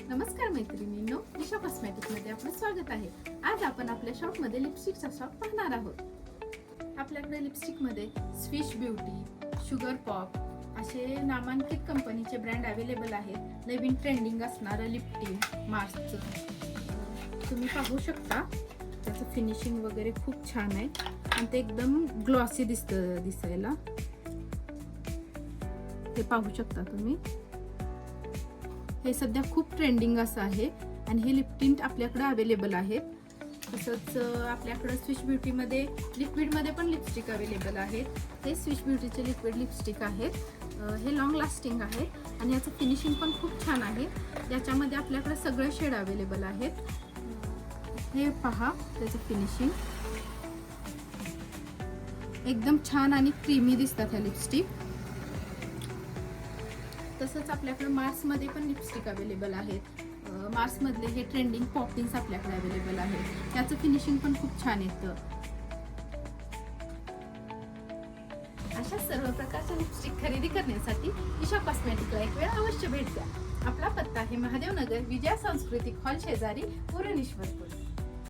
नमस्कार मैत्रिणींनो, ईशा कॉस्मेटिकमध्ये आपलं स्वागत आहे। आज आपण आपल्या शॉपमध्ये लिपस्टिकचा शॉप पाहणार आहोत। आपल्याकडे लिपस्टिकमध्ये स्विश ब्युटी, शुगर पॉप असे नामांकित कंपनीचे ब्रँड अवेलेबल आहेत। नवीन ट्रेंडिंग असणारं लिप टिंट मास्कचं तुम्ही पाहू शकता। त्याचं फिनिशिंग वगैरे खूप छान आहे आणि ते एकदम ग्लॉसी दिसायला। हे पाहू शकता तुम्ही। हे सध्या खूप ट्रेंडिंग असं आहे आणि हे लिप टिंट आपल्याकडे अवेलेबल आहेत। तसंच आपल्याकडे स्विश ब्युटीमध्ये लिक्विडमध्ये पण लिपस्टिक अवेलेबल आहेत। हे स्विश ब्युटीचे लिक्विड लिपस्टिक आहेत। हे लॉंग लास्टिंग आहे आणि याचं फिनिशिंग पण खूप छान आहे। याच्यामध्ये आपल्याकडे सगळे शेड अवेलेबल आहेत। हे पहा, त्याचं फिनिशिंग एकदम छान आणि क्रीमी दिसतात ह्या लिपस्टिक। तसंच आपल्याकडे मार्समध्ये पण लिपस्टिक अवेलेबल आहेत। मार्समधले हे ट्रेंडिंग पॉपिंग्स आपल्याकडे अवेलेबल आहेत। त्याचं फिनिशिंग पण खूप छान येतं। अशा सर्व प्रकारच्या लिपस्टिक खरेदी करण्यासाठी ईशा कॉस्मेटिकला एक वेळ अवश्य भेट द्या। आपला पत्ता आहे महादेव नगर, विजया सांस्कृतिक हॉल शेजारी, पुरणेश्वरपूर।